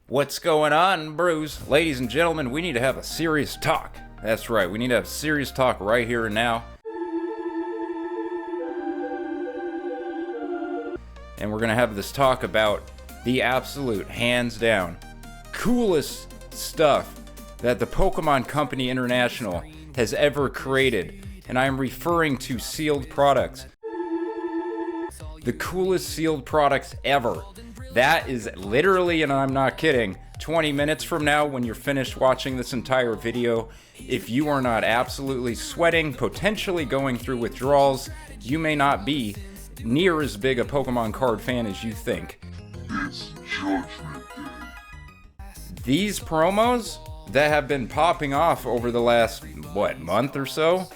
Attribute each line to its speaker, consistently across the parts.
Speaker 1: What's going on, Bruce? Ladies and gentlemen, we need to have a serious talk. That's right, we need to have serious talk right here and now. And we're gonna have this talk about the absolute, hands down, coolest stuff that the Pokemon Company International has ever created. And I am referring to sealed products. The coolest sealed products ever. That is literally, and I'm not kidding, 20 minutes from now when you're finished watching this entire video, if you are not absolutely sweating, potentially going through withdrawals, you may not be near as big a Pokemon card fan as you think.
Speaker 2: It's Judgment Day.
Speaker 1: These promos that have been popping off over the last, month or so?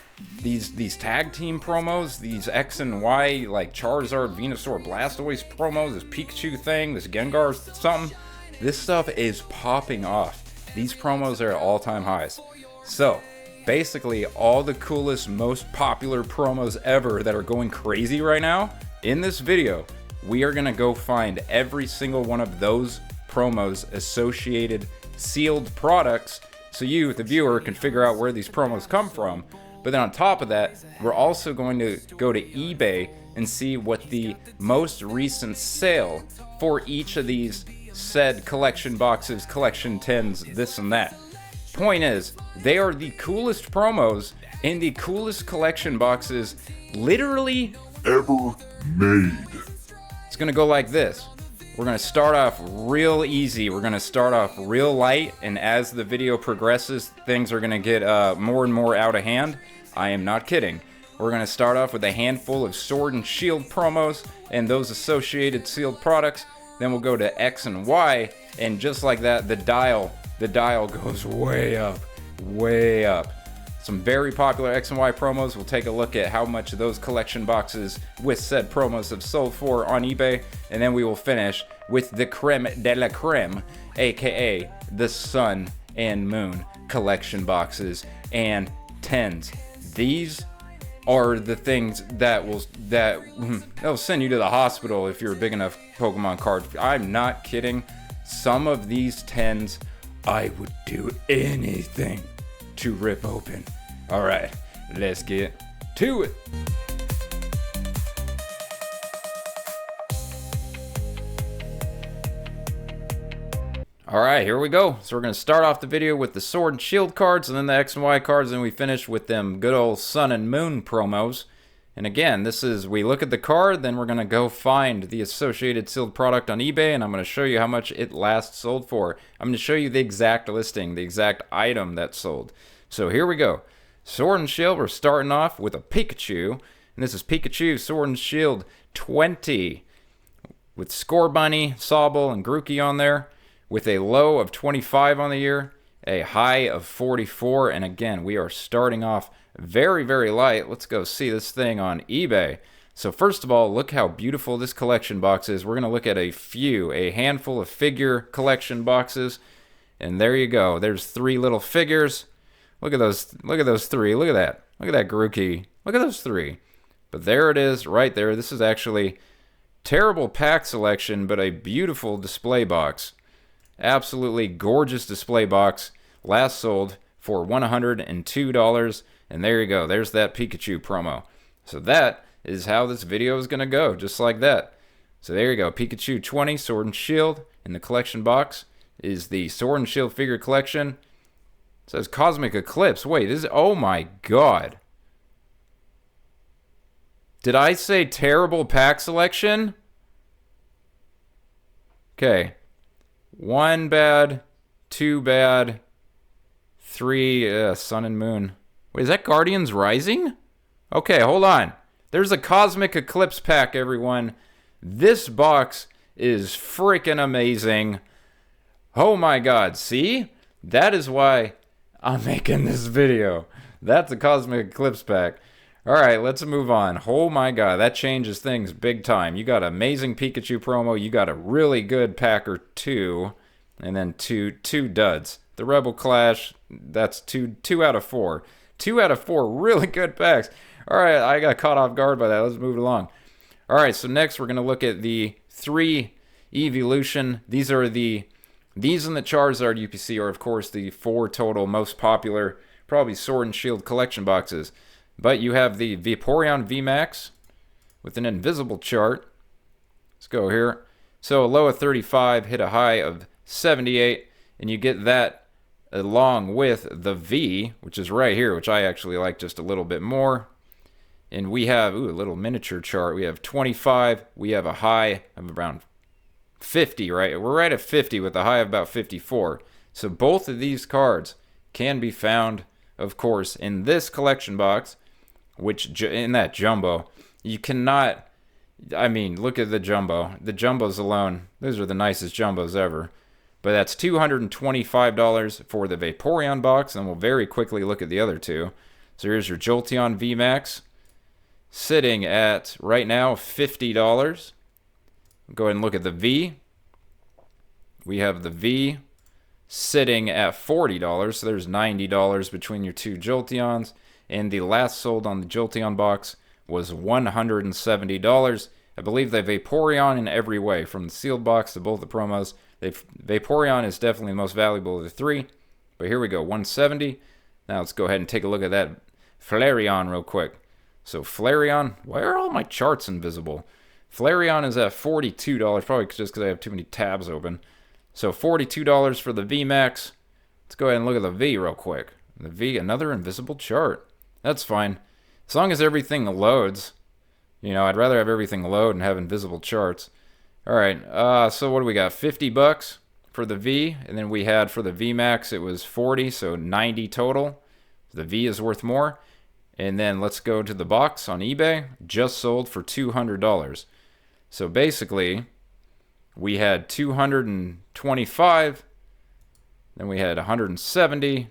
Speaker 1: These tag team promos, these X and Y, like Charizard, Venusaur, Blastoise promos, this Pikachu thing, this Gengar something, this stuff is popping off. These promos are at all-time highs. So, basically, all the coolest, most popular promos ever that are going crazy right now, in this video, we are gonna go find every single one of those promos associated sealed products, so you, the viewer, can figure out where these promos come from. But then on top of that, we're also going to go to eBay and see what the most recent sale for each of these said collection boxes, collection tins, this and that. Point is, they are the coolest promos in the coolest collection boxes literally
Speaker 2: Ever made.
Speaker 1: It's gonna go like this. We're gonna start off real easy. We're gonna start off real light, and as the video progresses, things are gonna get more and more out of hand. I am not kidding. We're gonna start off with a handful of Sword and Shield promos and those associated sealed products. Then we'll go to X and Y, and just like that, the dial goes way up, way up. Some very popular X and Y promos. We'll take a look at how much those collection boxes with said promos have sold for on eBay. And then we will finish with the creme de la creme, aka the Sun and Moon collection boxes and tins. These are the things that'll send you to the hospital if you're a big enough Pokemon card. I'm not kidding. Some of these tins, I would do anything to rip open. All right, let's get to it. All right, here we go. So we're gonna start off the video with the Sword and Shield cards, and then the X and Y cards, and we finish with them good old Sun and Moon promos. And again, this is, we look at the card, then we're gonna go find the associated sealed product on eBay, and I'm gonna show you how much it last sold for. I'm gonna show you the exact listing, the exact item that sold. So here we go. Sword and Shield, we're starting off with a Pikachu, and this is Pikachu Sword and Shield 20 with Scorbunny, Sobble, and Grookey on there, with a low of 25 on the year, a high of 44, and again, we are starting off very, very light. Let's go see this thing on eBay. So first of all, look how beautiful this collection box is. We're gonna look at a handful of figure collection boxes, and there you go. There's three little figures. Look at those three. Look at that. Look at that Grookey. Look at those three. But there it is right there. This is actually terrible pack selection, but a beautiful display box. Absolutely gorgeous display box. Last sold for $102. And there you go. There's that Pikachu promo. So that is how this video is going to go. Just like that. So there you go. Pikachu 20 Sword and Shield in the collection box is the Sword and Shield figure collection. It says Cosmic Eclipse. Wait, oh my god. Did I say terrible pack selection? Okay. 1 bad, 2 bad, 3 Sun and Moon. Wait, is that Guardians Rising? Okay, hold on. There's a Cosmic Eclipse pack, everyone. This box is freaking amazing. Oh my god, see? That is why I'm making this video. That's a Cosmic Eclipse pack. Alright, let's move on. Oh my god, that changes things big time. You got amazing Pikachu promo, you got a really good pack or two, and then two duds. The Rebel Clash, that's two out of 4. 2 out of 4 really good packs. Alright, I got caught off guard by that. Let's move along. Alright, so next we're going to look at the 3 Eeveelution. These are the These and the Charizard UPC are, of course, the 4 total most popular, probably Sword and Shield collection boxes. But you have the Vaporeon VMAX with an invisible chart. Let's go here. So a low of 35, hit a high of 78, and you get that along with the V, which is right here, which I actually like just a little bit more. And we have, ooh, a little miniature chart. We have 25. We have a high of around 50, right? We're right at 50 with a high of about 54. So both of these cards can be found, of course, in this collection box, which in that jumbo. You cannot, I mean, look at the jumbo. The jumbos alone, those are the nicest jumbos ever. But that's $225 for the Vaporeon box, and we'll very quickly look at the other two. So here's your Jolteon VMAX, sitting at, right now, $50. Go ahead and look at the V. We have the V sitting at $40, so there's $90 between your two Jolteons. And the last sold on the Jolteon box was $170. I believe they Vaporeon in every way, from the sealed box to both the promos. Vaporeon is definitely the most valuable of the three. But here we go, $170. Now let's go ahead and take a look at that Flareon real quick. So Flareon, why are all my charts invisible? Flareon is at $42, probably just because I have too many tabs open. So $42 for the VMAX. Let's go ahead and look at the V real quick. The V, another invisible chart. That's fine. As long as everything loads. You know, I'd rather have everything load and have invisible charts. Alright, so what do we got? $50 for the V, and then we had for the VMAX, it was 40, so 90 total. The V is worth more. And then let's go to the box on eBay. Just sold for $200. So basically, we had 225, then we had 170,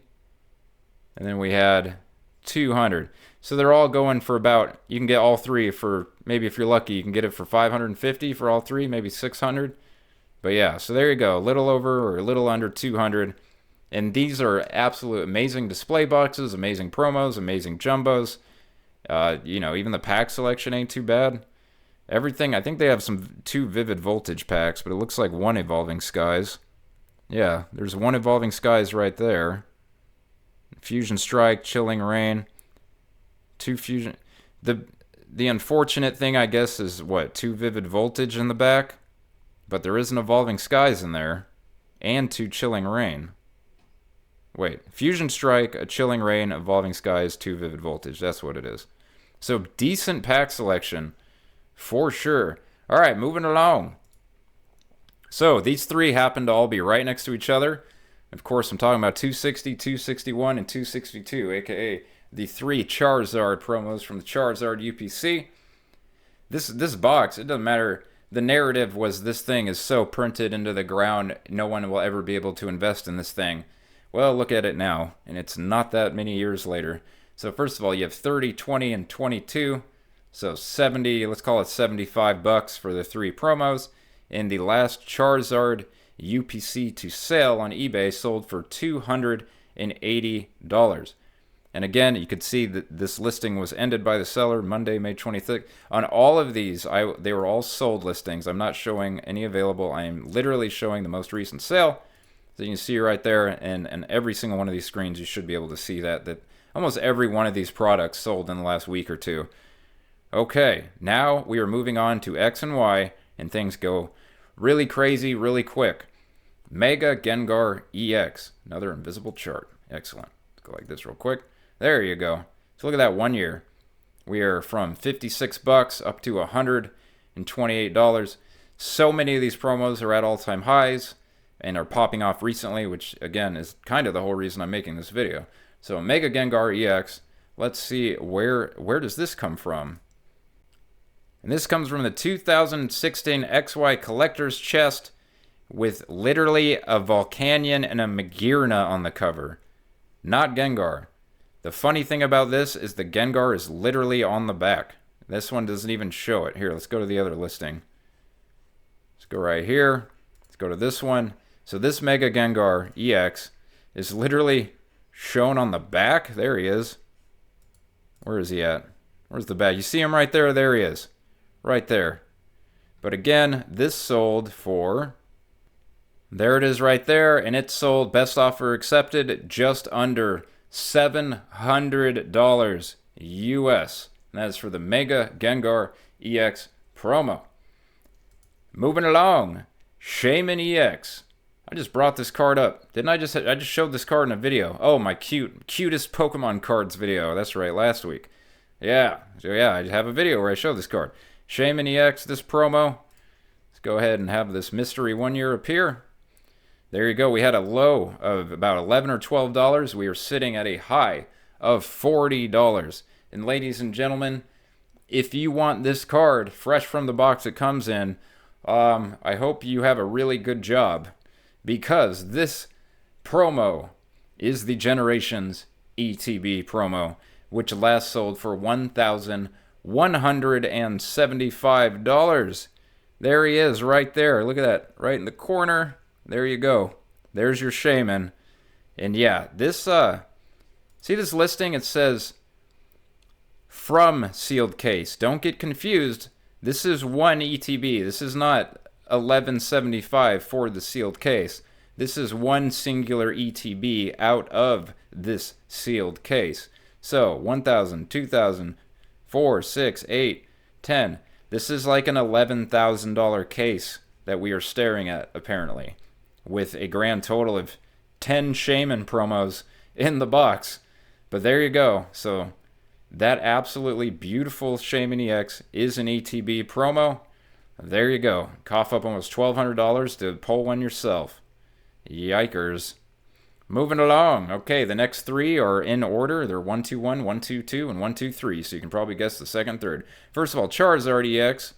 Speaker 1: and then we had 200. So they're all going for about, you can get all three for, maybe if you're lucky, you can get it for 550 for all three, maybe 600. But yeah, so there you go, a little over or a little under 200. And these are absolute amazing display boxes, amazing promos, amazing jumbos. You know, even the pack selection ain't too bad. Everything, I think they have two Vivid Voltage packs, but it looks like one Evolving Skies. Yeah, there's one Evolving Skies right there. Fusion Strike, Chilling Rain, two Fusion. The unfortunate thing, I guess, is what, two Vivid Voltage in the back? But there is an Evolving Skies in there, and two Chilling Rain. Wait, Fusion Strike, a Chilling Rain, Evolving Skies, two Vivid Voltage. That's what it is. So decent pack selection, for sure. All right, moving along. So these three happen to all be right next to each other. Of course, I'm talking about 260, 261, and 262, aka the three Charizard promos from the Charizard UPC. This box, it doesn't matter. The narrative was this thing is so printed into the ground, no one will ever be able to invest in this thing. Well, look at it now, and it's not that many years later. So first of all, you have 30, 20, and 22. So 70, let's call it $75 for the three promos. And the last Charizard UPC to sell on eBay sold for $280. And again, you could see that this listing was ended by the seller Monday, May 23rd. On all of these, they were all sold listings. I'm not showing any available. I am literally showing the most recent sale. So you can see right there, and every single one of these screens, you should be able to see that almost every one of these products sold in the last week or two. Okay, now we are moving on to X and Y, and things go really crazy, really quick. Mega Gengar EX, another invisible chart. Excellent. Let's go like this real quick. There you go. So look at that 1 year. We are from $56 up to $128. So many of these promos are at all-time highs and are popping off recently, which again is kind of the whole reason I'm making this video. So Mega Gengar EX, let's see where does this come from? And this comes from the 2016 XY Collector's Chest with literally a Volcanion and a Magearna on the cover. Not Gengar. The funny thing about this is the Gengar is literally on the back. This one doesn't even show it. Here, let's go to the other listing. Let's go right here. Let's go to this one. So this Mega Gengar EX is literally shown on the back. There he is. Where is he at? Where's the back? You see him right there? There he is. Right there. But again, this sold for There it is right there, and it sold, best offer accepted, just under $700 US. And that is for the Mega Gengar EX promo. Moving along, Shaymin EX. I just brought this card up. Didn't I just showed this card in a video. Oh, my cutest Pokemon cards video. That's right, last week. Yeah, so yeah, I have a video where I show this card. Shaymin EX, this promo. Let's go ahead and have this mystery 1 year appear. There you go. We had a low of about $11 or $12. We are sitting at a high of $40. And ladies and gentlemen, if you want this card fresh from the box it comes in, I hope you have a really good job, because this promo is the Generations ETB promo, which last sold for $1,175. There he is right there. Look at that, right in the corner. There you go. There's your Shaymin. And yeah, this, see this listing? It says from sealed case. Don't get confused. This is one ETB. This is not $11.75 for the sealed case. This is one singular ETB out of this sealed case. So 1,000, 2,000, 4, 6, 8, 10. This is like an $11,000 case that we are staring at, apparently, with a grand total of 10 Shaymin promos in the box. But there you go. So that absolutely beautiful Shaymin EX is an ETB promo. There you go. Cough up almost $1,200 to pull one yourself. Yikers. Moving along. Okay, the next three are in order. They're 121, 122, and 123, so you can probably guess the second, third. First of all, Charizard EX.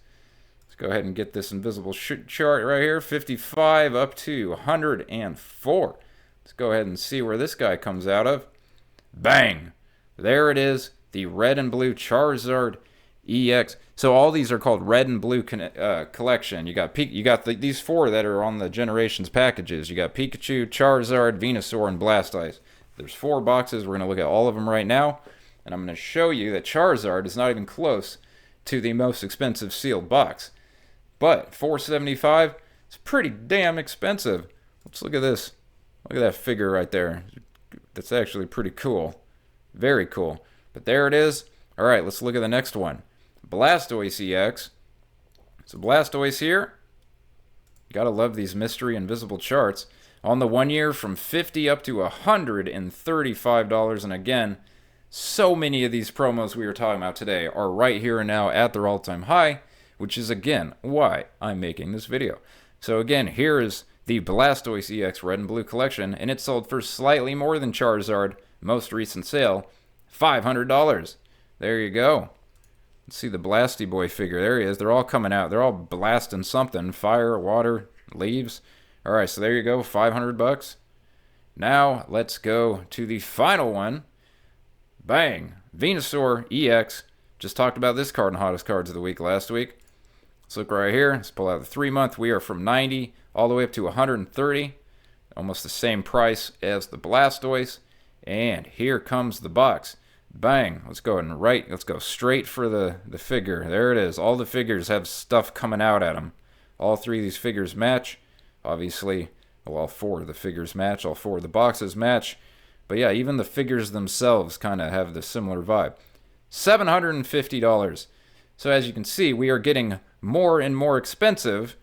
Speaker 1: Let's go ahead and get this invisible chart right here. 55 up to 104. Let's go ahead and see where this guy comes out of. Bang! There it is. The red and blue Charizard EX. So all these are called red and blue collection. You got these four that are on the Generations packages. You got Pikachu, Charizard, Venusaur, and Blastoise. There's 4 boxes. We're going to look at all of them right now. And I'm going to show you that Charizard is not even close to the most expensive sealed box. But $475 is pretty damn expensive. Let's look at this. Look at that figure right there. That's actually pretty cool. Very cool. But there it is. All right, let's look at the next one. Blastoise EX. So Blastoise here. Gotta love these mystery invisible charts. On the 1 year, from $50 up to $135. And again, so many of these promos we were talking about today are right here and now at their all-time high, which is again why I'm making this video. So again, here is the Blastoise EX Red and Blue collection, and it sold for slightly more than Charizard, most recent sale, $500. There you go. Let's see the Blasty Boy figure. There he is. They're all coming out. They're all blasting something. Fire, water, leaves. All right, so there you go. $500. Now let's go to the final one. Bang. Venusaur EX. Just talked about this card in Hottest Cards of the Week last week. Let's look right here. Let's pull out the 3-month. We are from 90 all the way up to 130. Almost the same price as the Blastoise. And here comes the box. Bang. Let's go ahead and let's go straight for the figure. There it is. All the figures have stuff coming out at them. All 3 of these figures match. Obviously, well, all 4 of the figures match. All 4 of the boxes match. But yeah, even the figures themselves kind of have the similar vibe. $750. So as you can see, we are getting more and more expensive.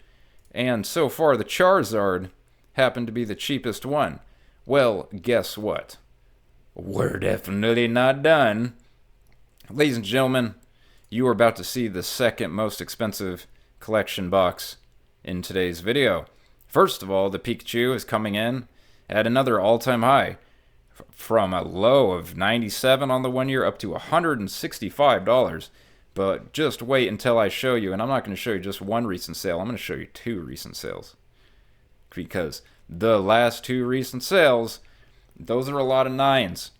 Speaker 1: And so far, the Charizard happened to be the cheapest one. Well, guess what? We're definitely not done. Ladies and gentlemen, you are about to see the second most expensive collection box in today's video. First of all, the Pikachu is coming in at another all-time high, from a low of $97 on the 1 year up to $165. But just wait until I show you, and I'm not going to show you just one recent sale. I'm going to show you 2 recent sales, because the last 2 recent sales, those are a lot of 9s.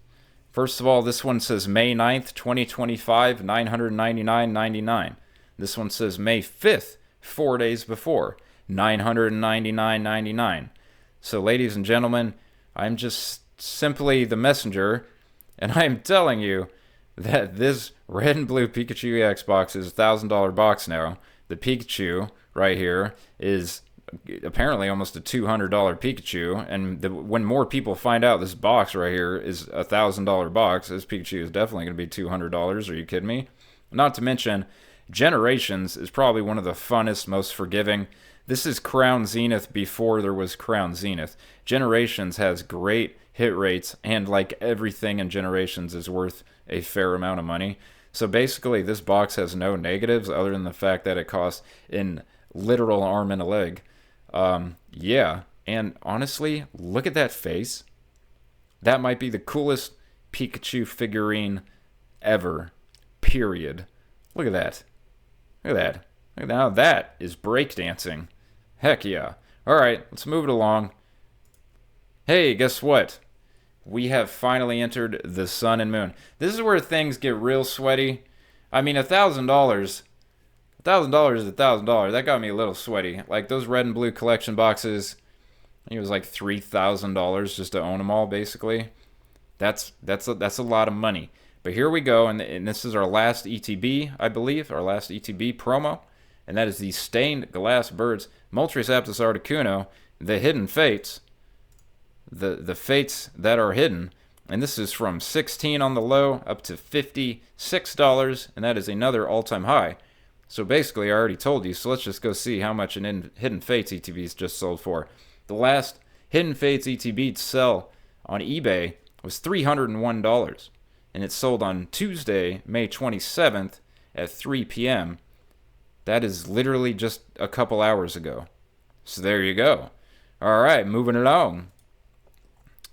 Speaker 1: First of all, this one says May 9th, 2025, $999.99. This one says May 5th, 4 days before, $999.99. So, ladies and gentlemen, I'm just simply the messenger, and I'm telling you that this red and blue Pikachu EX box is a $1,000 box now. The Pikachu right here is apparently almost a $200 Pikachu. And when more people find out this box right here is a $1,000 box, this Pikachu is definitely going to be $200. Are you kidding me? Not to mention, Generations is probably one of the funnest, most forgiving. This is Crown Zenith before there was Crown Zenith. Generations has great hit rates, and like everything in Generations is worth a fair amount of money. So basically, this box has no negatives other than the fact that it costs an literal arm and a leg. Yeah, and honestly, look at that face. That might be the coolest Pikachu figurine ever. Period. Look at that. Look at that. Look at that. Now that is breakdancing. Heck yeah. Alright, let's move it along. Hey, guess what? We have finally entered the Sun and Moon. This is where things get real sweaty. I mean, $1,000. $1,000 is $1,000. That got me a little sweaty. Like those red and blue collection boxes, I think it was like $3,000 just to own them all, basically. That's a lot of money. But here we go, and this is our last ETB, I believe, our last ETB promo, and that is the Stained Glass Birds, Moltres Aptus Articuno, the Hidden Fates, the Fates that are hidden, and this is from 16 on the low up to $56, and that is another all-time high. So basically, I already told you, so let's just go see how much an Hidden Fates ETB is just sold for. The last Hidden Fates ETB to sell on eBay was $301. And it sold on Tuesday, May 27th at 3 p.m. That is literally just a couple hours ago. So there you go. All right, moving along.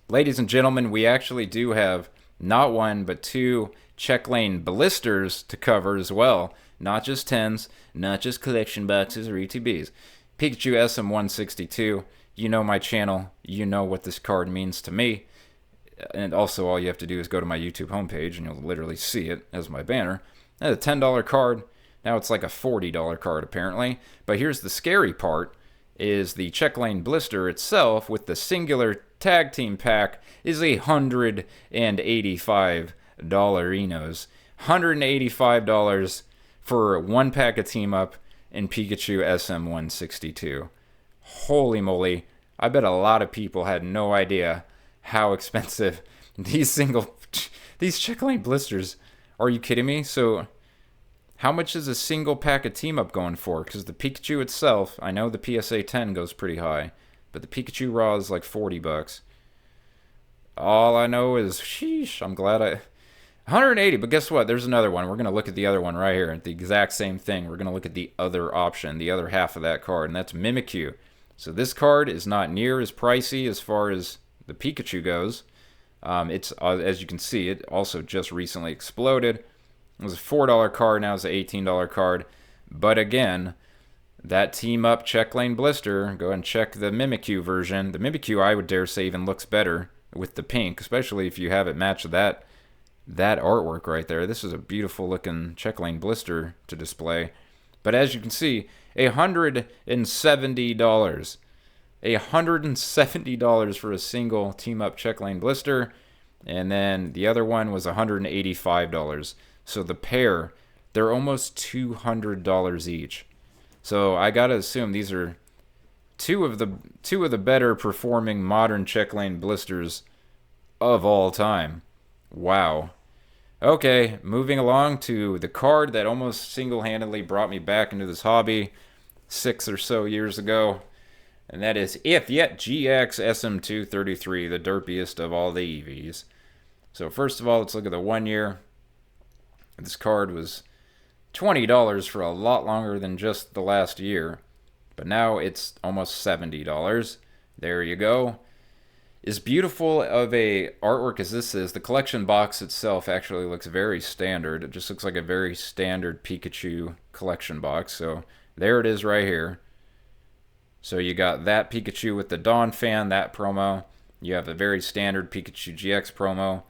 Speaker 1: Ladies and gentlemen, we actually do have not one, but two Checklane Blisters to cover as well. Not just TINS, not just collection boxes or ETBs. Pikachu SM162. You know my channel. You know what this card means to me. And also, all you have to do is go to my YouTube homepage, and you'll literally see it as my banner. That's a $10 card. Now it's like a $40 card, apparently. But here's the scary part, is the Checklane Blister itself, with the singular tag team pack, is $185 Enos. $185 for one pack of Team Up and Pikachu SM162. Holy moly. I bet a lot of people had no idea how expensive these Checklane Blisters. Are you kidding me? So how much is a single pack of Team Up going for? Because the Pikachu itself, I know the PSA 10 goes pretty high, but the Pikachu Raw is like $40. All I know is, sheesh, I'm glad 180, but guess what? There's another one. We're going to look at the other one right here. The exact same thing. We're going to look at the other option, the other half of that card, and that's Mimikyu. So this card is not near as pricey as far as the Pikachu goes. It's as you can see, it also just recently exploded. It was a $4 card, now it's an $18 card. But again, that Team Up Checklane Blister, go ahead and check the Mimikyu version. The Mimikyu, I would dare say, even looks better with the pink, especially if you have it match that artwork right there. This is a beautiful looking Checklane Blister to display. But as you can see, $170. $170 for a single Team Up Checklane Blister, and then the other one was $185. So the pair, they're almost $200 each. So I gotta assume these are two of the better performing modern Checklane Blisters of all time. Wow. Okay, moving along to the card that almost single-handedly brought me back into this hobby 6 or so years ago. And that is Eevee GX SM233, the derpiest of all the Eevees. So first of all, let's look at the 1 year. This card was $20 for a lot longer than just the last year. But now it's almost $70. There you go. As beautiful of a artwork as this is, the collection box itself actually looks very standard. It just looks like a very standard Pikachu collection box. So there it is right here. So you got that Pikachu with the Dawn fan, that promo. You have a very standard Pikachu GX promo.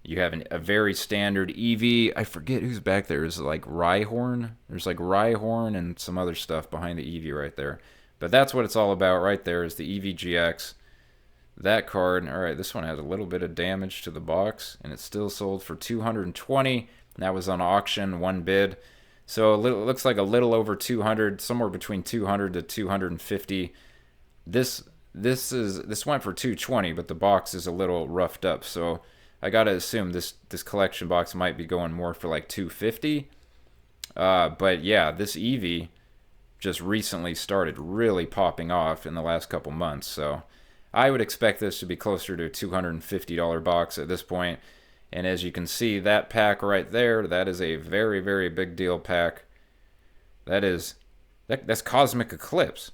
Speaker 1: You have a very standard Eevee. I forget who's back there. Is it like Rhyhorn? There's like Rhyhorn and some other stuff behind the Eevee right there. But that's what it's all about right there, is the Eevee GX. That card. Alright, this one has a little bit of damage to the box, and it's still sold for $220. That was on auction, one bid. So it looks like a little over 200, somewhere between 200 to 250 this went for 220, but the box is a little roughed up, so I gotta assume this collection box might be going more for like 250. But yeah, this Eevee just recently started really popping off in the last couple months, so I would expect this to be closer to a $250 box at this point. And as you can see, that pack right there, that is a very, very big deal pack. That's Cosmic Eclipse.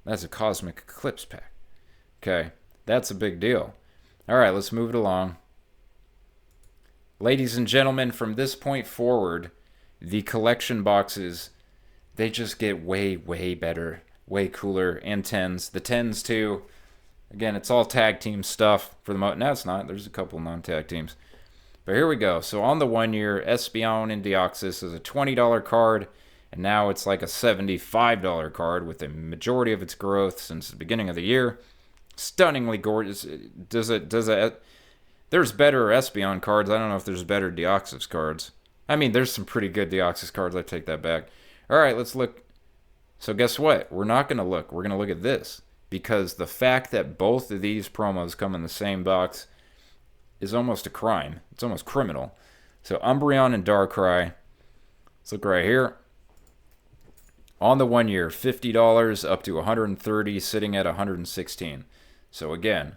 Speaker 1: That's a Cosmic Eclipse pack. Okay, that's a big deal. All right, let's move it along. Ladies and gentlemen, from this point forward, the collection boxes, they just get way, way better, way cooler, and TINS. The TINS too. Again, it's all tag team stuff for the most. No, it's not. There's a couple non-tag teams. But here we go. So on the 1 year, Espeon and Deoxys is a $20 card, and now it's like a $75 card with the majority of its growth since the beginning of the year. Stunningly gorgeous. There's better Espeon cards. I don't know if there's better Deoxys cards. I mean, there's some pretty good Deoxys cards. I take that back. All right, let's look. So guess what? We're not going to look. We're going to look at this. Because the fact that both of these promos come in the same box is almost a crime. It's almost criminal. So Umbreon and Darkrai. Let's look right here. On the 1 year, $50 up to $130, sitting at $116. So again,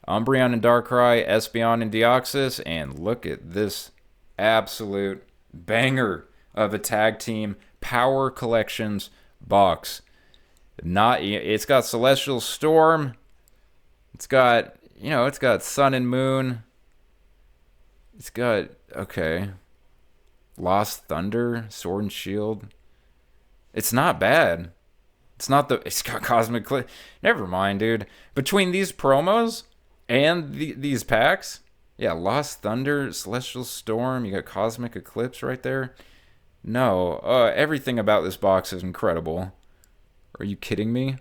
Speaker 1: Umbreon and Darkrai, Espeon and Deoxys, and look at this absolute banger of a tag team Power Collections box. It's got Celestial Storm. It's got, it's got Sun and Moon. It's got, okay, Lost Thunder, Sword and Shield. It's not bad. It's got Cosmic Eclipse. Never mind, dude. Between these promos and these packs, yeah, Lost Thunder, Celestial Storm, you got Cosmic Eclipse right there. No, everything about this box is incredible. Are you kidding me?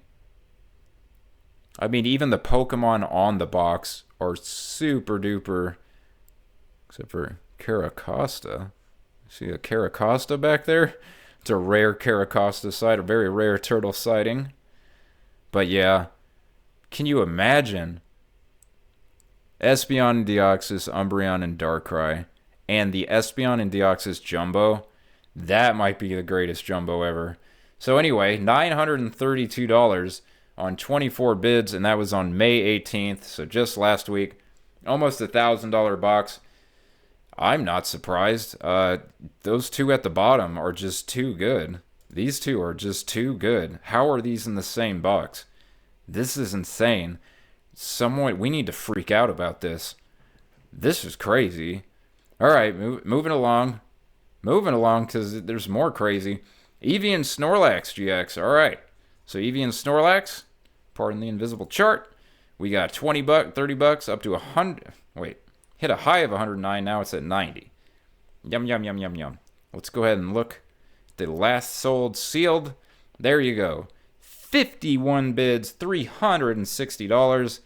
Speaker 1: I mean, even the Pokemon on the box are super duper. Except for Caracosta. See a Caracosta back there? It's a rare Caracosta sight, a very rare turtle sighting. But yeah, can you imagine Espeon and Deoxys, Umbreon and Darkrai, and the Espeon and Deoxys Jumbo? That might be the greatest Jumbo ever. So anyway, $932 on 24 bids, and that was on May 18th, so just last week. Almost $1,000 box. I'm not surprised. Those two at the bottom are just too good. These two are just too good. How are these in the same box? This is insane. We need to freak out about this. This is crazy. All right, moving along. Moving along, because there's more crazy. Eevee and Snorlax GX. All right. So Eevee and Snorlax, pardon the invisible chart. We got $20, $30, up to 100. Wait, hit a high of 109. Now it's at 90. Yum, yum, yum, yum, yum. Let's go ahead and look. The last sold sealed. There you go. 51 bids, $360.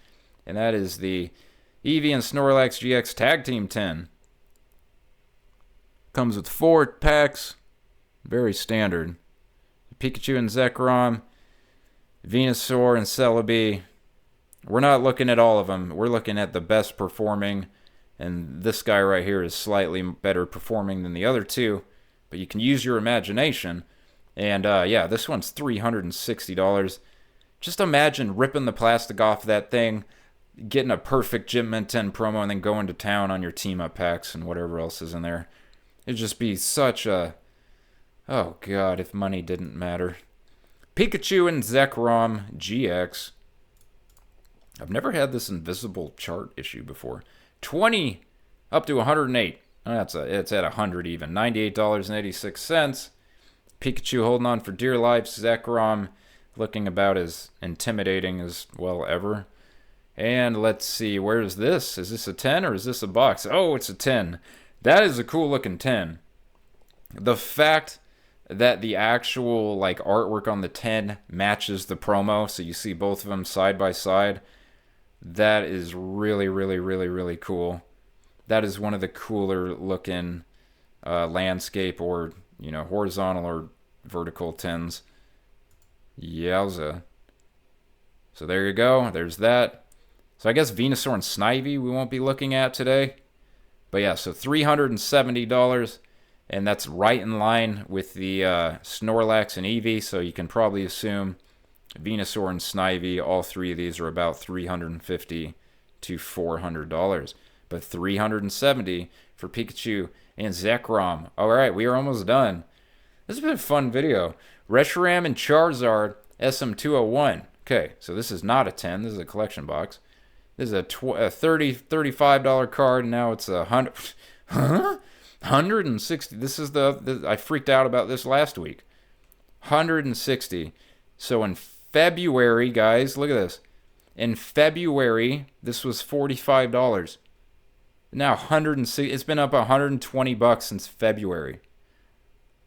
Speaker 1: And that is the Eevee and Snorlax GX Tag Team 10. Comes with 4 packs. Very standard. Pikachu and Zecrom, Venusaur and Celebi. We're not looking at all of them. We're looking at the best performing. And this guy right here is slightly better performing than the other two. But you can use your imagination. And yeah, this one's $360. Just imagine ripping the plastic off that thing, getting a perfect Gym Mint 10 promo, and then going to town on your team-up packs and whatever else is in there. It'd just be such a... Oh, God, if money didn't matter. Pikachu and Zecrom GX. I've never had this invisible chart issue before. 20 up to 108. It's at 100 even. $98.86. Pikachu holding on for dear life. Zecrom looking about as intimidating as well ever. And let's see, where is this? Is this a 10 or is this a box? Oh, it's a 10. That is a cool looking 10. The fact that the actual like artwork on the 10 matches the promo, so you see both of them side by side, that is really, really, really, really cool. That is one of the cooler looking landscape or, horizontal or vertical 10s. Yowza. So there you go. There's that. So I guess Venusaur and Snivy we won't be looking at today. But yeah, so $370. And that's right in line with the Snorlax and Eevee. So you can probably assume Venusaur and Snivy, all three of these are about $350 to $400. But $370 for Pikachu and Zecrom. Alright, we are almost done. This has been a fun video. Reshiram and Charizard SM201. Okay, so this is not a 10. This is a collection box. This is a $35 card. Now it's a huh? 160. This is the I freaked out about this last week. 160. So in February, guys, look at this. In February, this was $45. Now 160. It's been up $120 since February.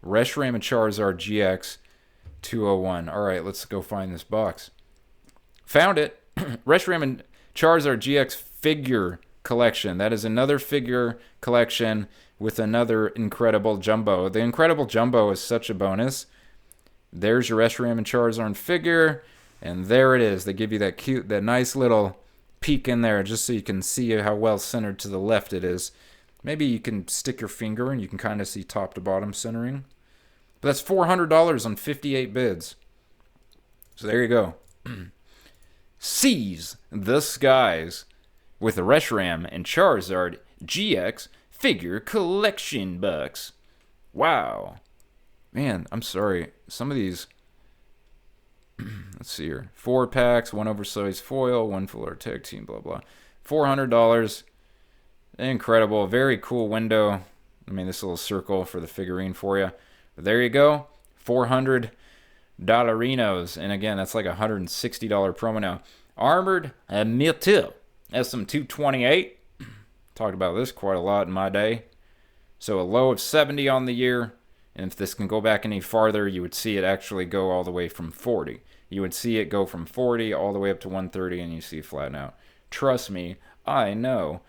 Speaker 1: Reshiram and Charizard GX 201. All right, let's go find this box. Found it. Reshiram and Charizard GX figure collection. That is another figure collection with another Incredible Jumbo. The Incredible Jumbo is such a bonus. There's your Reshiram and Charizard figure, and there it is. They give you that nice little peek in there just so you can see how well centered to the left it is. Maybe you can stick your finger and you can kind of see top to bottom centering. But that's $400 on 58 bids. So there you go. Seize the skies with the Reshiram and Charizard GX figure collection box. Wow. Man, I'm sorry. Some of these... Let's see here. 4 packs, 1 oversized foil, 1 full art tag team, blah, blah. $400. Incredible. Very cool window. I mean, this little circle for the figurine for you. But there you go. $400 dollarinos. And again, that's like a $160 promo now. Armored Mewtwo. SM228. Talked about this quite a lot in my day. So a low of 70 on the year. And if this can go back any farther, you would see it actually go all the way from 40. You would see it go from 40 all the way up to 130, and you see it flatten out. Trust me, I know.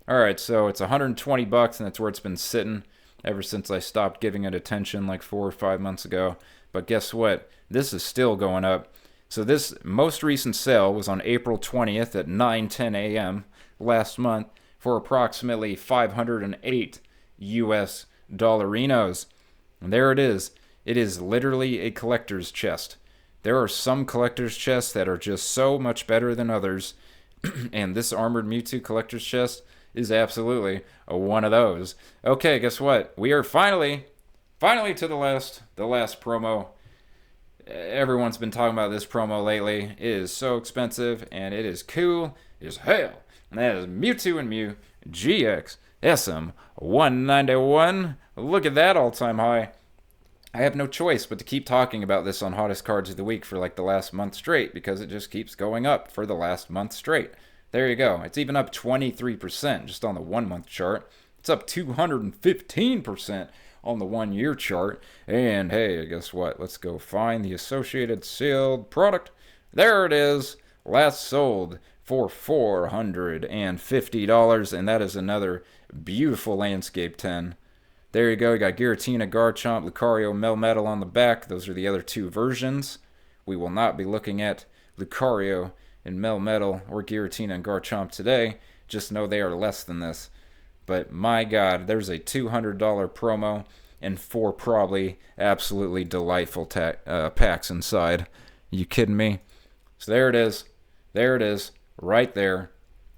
Speaker 1: All right, so it's $120, and that's where it's been sitting ever since I stopped giving it attention like 4 or 5 months ago. But guess what? This is still going up. So this most recent sale was on April 20th at 9:10 a.m. last month for approximately 508 US dollarinos. And there it is. It is literally a collector's chest. There are some collector's chests that are just so much better than others. And this Armored Mewtwo collector's chest is absolutely one of those. Okay, guess what? We are finally to the last promo. Everyone's been talking about this promo lately. It is so expensive, and it is cool as hell. And that is Mewtwo and Mew GX SM191. Look at that all-time high. I have no choice but to keep talking about this on Hottest Cards of the Week for like the last month straight because it just keeps going up for the last month straight. There you go. It's even up 23% just on the 1 month chart. It's up 215% on the 1 year chart. And hey, guess what? Let's go find the associated sealed product. There it is. Last sold for $450. And that is another beautiful landscape 10. There you go. You got Giratina, Garchomp, Lucario, Melmetal on the back. Those are the other 2 versions. We will not be looking at Lucario and Melmetal or Giratina and Garchomp today. Just know they are less than this. But my God, there's a $200 promo and 4 probably absolutely delightful packs inside. You kidding me? So there it is. There it is. Right there.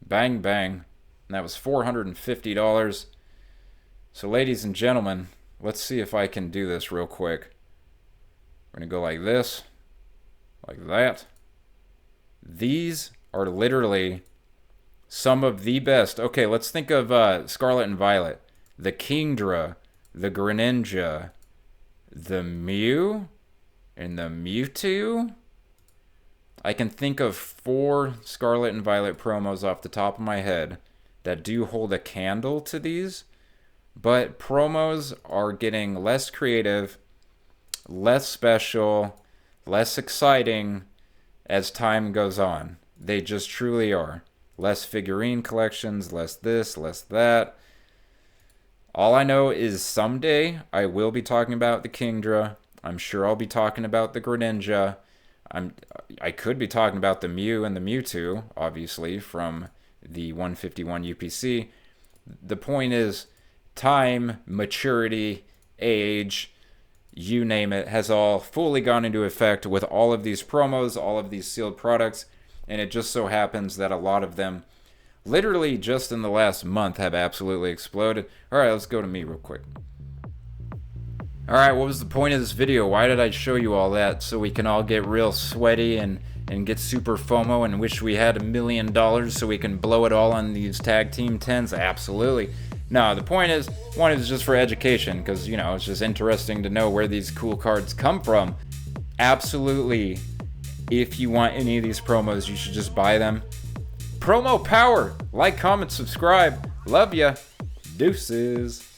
Speaker 1: Bang, bang. And that was $450. So ladies and gentlemen, let's see if I can do this real quick. We're going to go like this. Like that. These are literally some of the best. Okay, let's think of Scarlet and Violet. The Kingdra, the Greninja, the Mew, and the Mewtwo. I can think of 4 Scarlet and Violet promos off the top of my head that do hold a candle to these. But promos are getting less creative, less special, less exciting as time goes on. They just truly are. Less figurine collections, less this, less that. All I know is someday I will be talking about the Kingdra. I'm sure I'll be talking about the Greninja. I could be talking about the Mew and the Mewtwo, obviously, from the 151 UPC. The point is, time, maturity, age, you name it, has all fully gone into effect with all of these promos, all of these sealed products, and it just so happens that a lot of them, literally just in the last month, have absolutely exploded. Alright, let's go to me real quick. Alright, what was the point of this video? Why did I show you all that? So we can all get real sweaty and get super FOMO and wish we had $1 million so we can blow it all on these tag team TINS? Absolutely. No, the point is, one is just for education, because, you know, it's just interesting to know where these cool cards come from. Absolutely, if you want any of these promos, you should just buy them. Promo power! Like, comment, subscribe. Love ya. Deuces.